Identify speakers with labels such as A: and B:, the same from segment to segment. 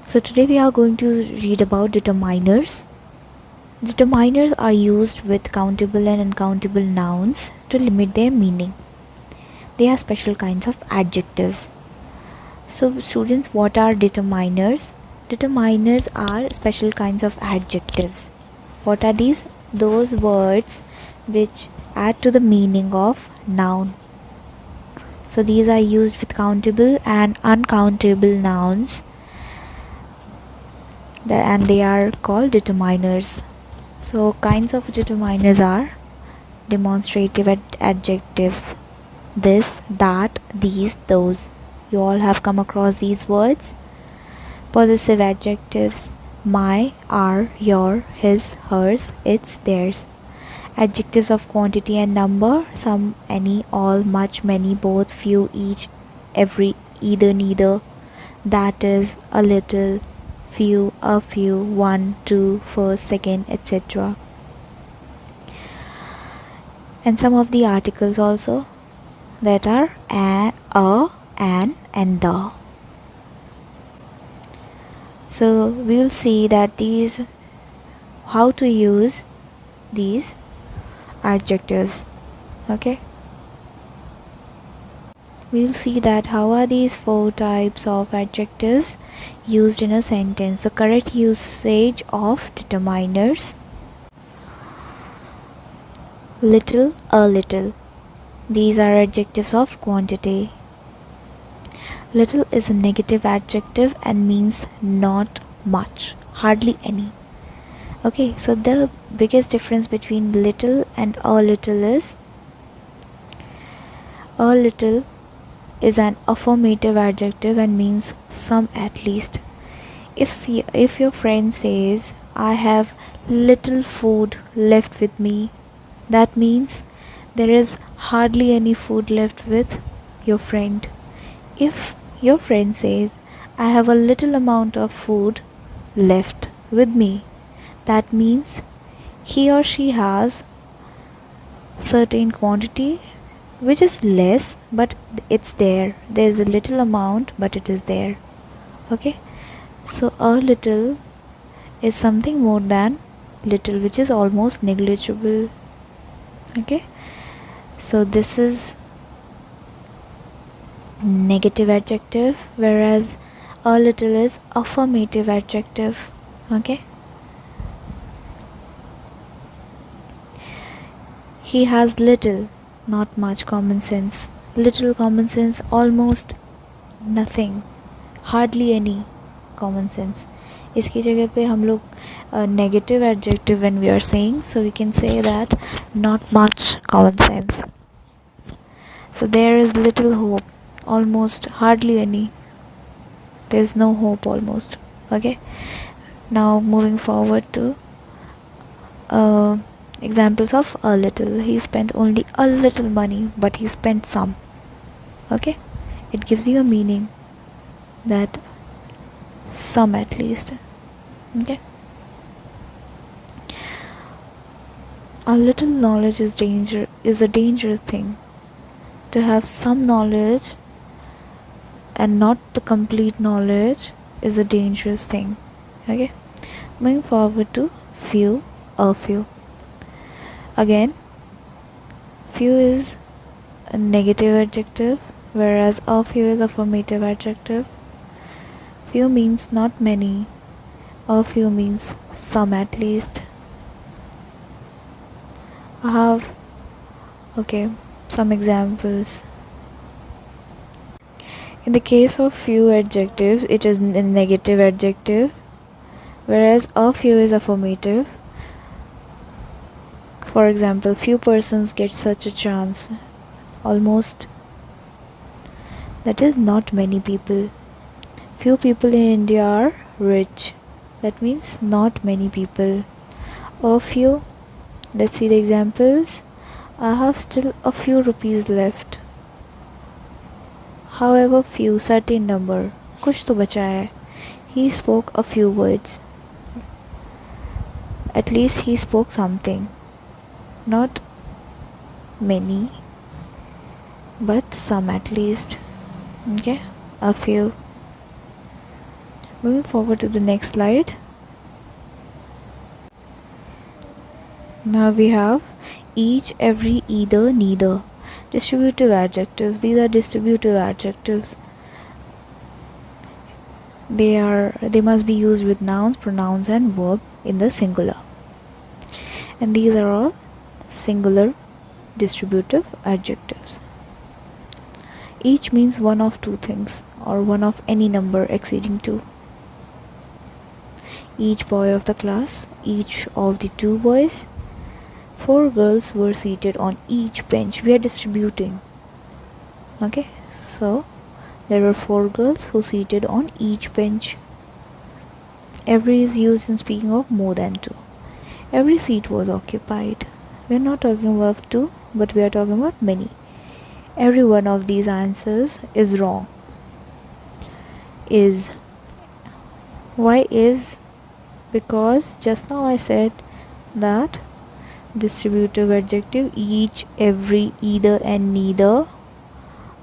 A: So today we are going to read about determiners. Determiners are used with countable and uncountable nouns to limit their meaning. They are special kinds of adjectives. So students, what are determiners? Determiners are special kinds of adjectives. What are these? Those words which add to the meaning of noun. So these are used with countable and uncountable nouns, and they are called determiners. So kinds of determiners are demonstrative adjectives: this, that, these, those. You all have come across these words. Possessive adjectives: my, our, your, his, hers, its, theirs. Adjectives of quantity and number: some, any, all, much, many, both, few, each, every, either, neither. That is, a little, few, a few, one, two, first, second, etc. And some of the articles also, that are a, an, and the. So we will see that these, how to use these adjectives. Okay, we'll see that how are these 4 types of adjectives used in a sentence. The correct usage of determiners: little, a little. These are adjectives of quantity. Little is a negative adjective and means not much, hardly any. Okay, so the biggest difference between little and a little is, a little is an affirmative adjective and means some at least. If your friend says, I have little food left with me, that means there is hardly any food left with your friend. If your friend says, I have a little amount of food left with me, that means he or she has certain quantity which is less, but it's there. There is a little amount, but it is there. Okay, so a little is something more than little, which is almost negligible. Okay, so this is negative adjective, whereas a little is affirmative adjective. Okay, he has little, not much common sense. Little common sense, almost nothing, hardly any common sense. इसकी जगह पे हम लोग negative adjective when we are saying, so we can say that not much common sense. So there is little hope, almost hardly any. There is no hope almost. Okay, now moving forward to examples of a little. He spent only a little money, but he spent some. Okay, it gives you a meaning that some at least. Okay, a little knowledge is a dangerous thing. To have some knowledge and not the complete knowledge is a dangerous thing. Okay, moving forward to few, a few. Again, few is a negative adjective, whereas a few is affirmative adjective. Few means not many, a few means some at least. I have some examples. In the case of few adjectives, it is a negative adjective, whereas a few is affirmative. For example, few persons get such a chance. Almost, that is not many people. Few people in India are rich. That means not many people. A few, let's see the examples. I have still a few rupees left. However few, certain number. कुछ तो बचा है. He spoke a few words. At least he spoke something. Not many, but some at least. Okay, a few. Moving forward to the next slide. Now we have each, every, either, neither. Distributive adjectives. These are distributive adjectives. They must be used with nouns, pronouns and verb in the singular. And these are all singular distributive adjectives. Each means one of two things or one of any number exceeding 2. Each boy of the class, each of the 2 boys. 4 girls were seated on each bench. We are distributing. Okay, so there were 4 girls who seated on each bench. Every is used in speaking of more than 2. Every seat was occupied. We are not talking about 2, but we are talking about many. Every one of these answers is wrong. Is. Why is? Because just now I said that distributive adjective each, every, either and neither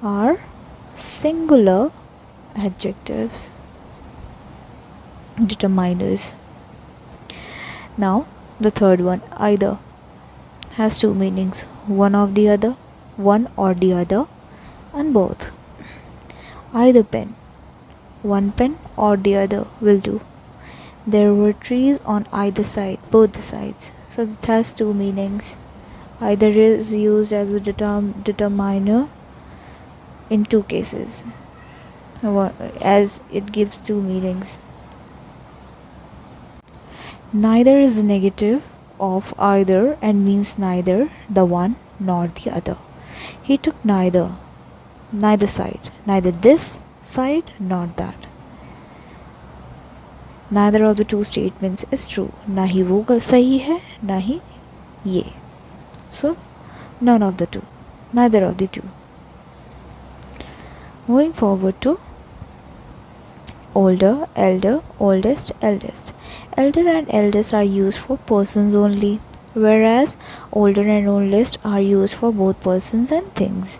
A: are singular adjectives, determiners. Now the third one, either, has 2 meanings: one of the other, one or the other, and both. Either pen, one pen or the other will do. There were trees on either side, both the sides. So it has 2 meanings. Either is used as a determiner in 2 cases, as it gives 2 meanings. Neither is the negative of either and means neither the one nor the other. He took neither side, neither this side nor that. Neither of the 2 statements is true. ना ही वो सही है, ना ही ये. So none of the 2, neither of the 2. Moving forward to older, elder, oldest, eldest. Elder and eldest are used for persons only, whereas older and oldest are used for both persons and things.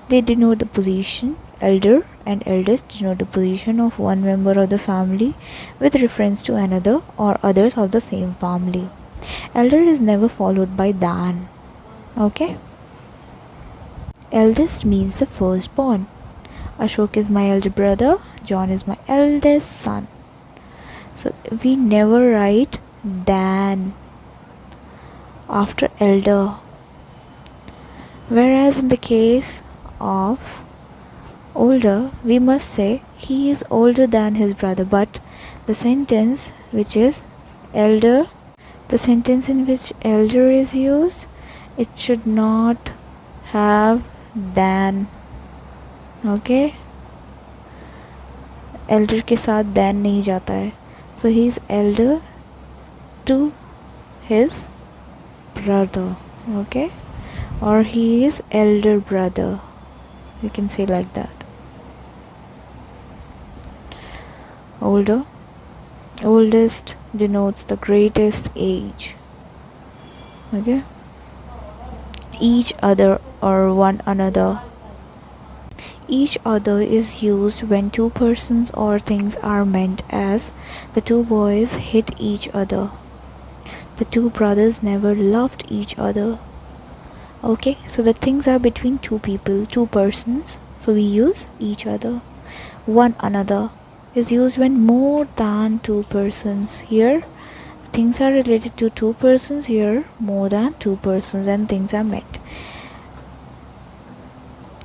A: They denote the position. Elder and eldest denote the position of one member of the family with reference to another or others of the same family. Elder is never followed by than. Okay? Eldest means the firstborn. Ashok is my elder brother. John is my eldest son. So we never write than after elder. Whereas in the case of older, we must say he is older than his brother. But the sentence which is elder, the sentence in which elder is used, it should not have than. Okay, elder के साथ than नहीं जाता है. So he is elder to his brother. Okay, or he is elder brother. You can say like that. Older, oldest denotes the greatest age. Okay, each other or one another. Each other is used when 2 persons or things are meant, as the 2 boys hit each other. The 2 brothers never loved each other. Okay, so the things are between 2 people, 2 persons, so we use each other. One another is used when more than 2 persons. Here things are related to 2 persons, here more than 2 persons, and things are met.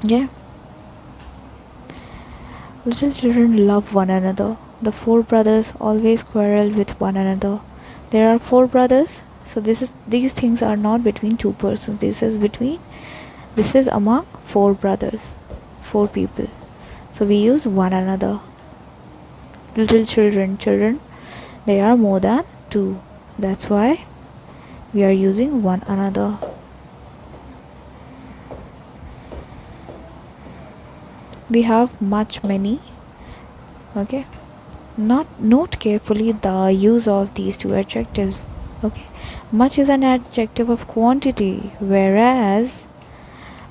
A: Yeah. Little children love one another. The 4 brothers always quarrel with one another. There are 4 brothers, so these things are not between 2 persons. This is among 4 brothers, 4 people. So we use one another. Little children, they are more than 2. That's why we are using one another. We have much, many. Okay, note carefully the use of these 2 adjectives. Okay, much is an adjective of quantity, whereas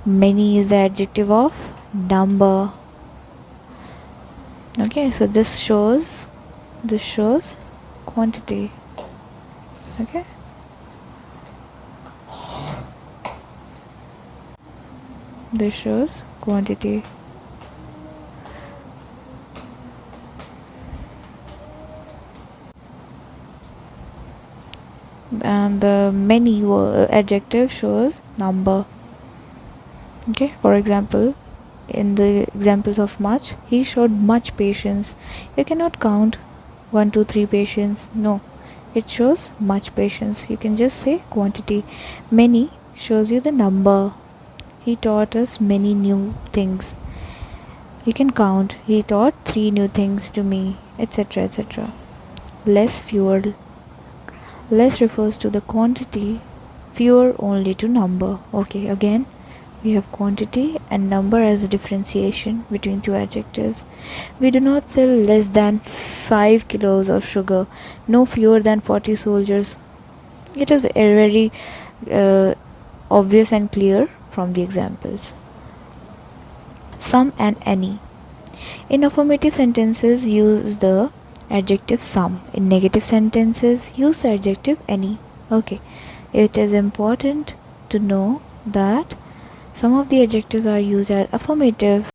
A: many is the adjective of number. Okay, so this shows This shows quantity. Okay. This shows quantity. And the many adjective shows number. Okay, for example, in the examples of much, he showed much patience. You cannot count 1 2 3 patience. No, it shows much patience. You can just say quantity. Many shows you the number. He taught us many new things. You can count. He taught 3 new things to me, etc. etc. Less, fewer. Less refers to the quantity, fewer only to number. Okay, again we have quantity and number as a differentiation between two adjectives. We do not sell less than 5 kilos of sugar, no fewer than 40 soldiers. It is very obvious and clear from the examples. Some and any. In affirmative sentences, use the adjective some. In negative sentences, use the adjective any. Okay, it is important to know that some of the adjectives are used as affirmative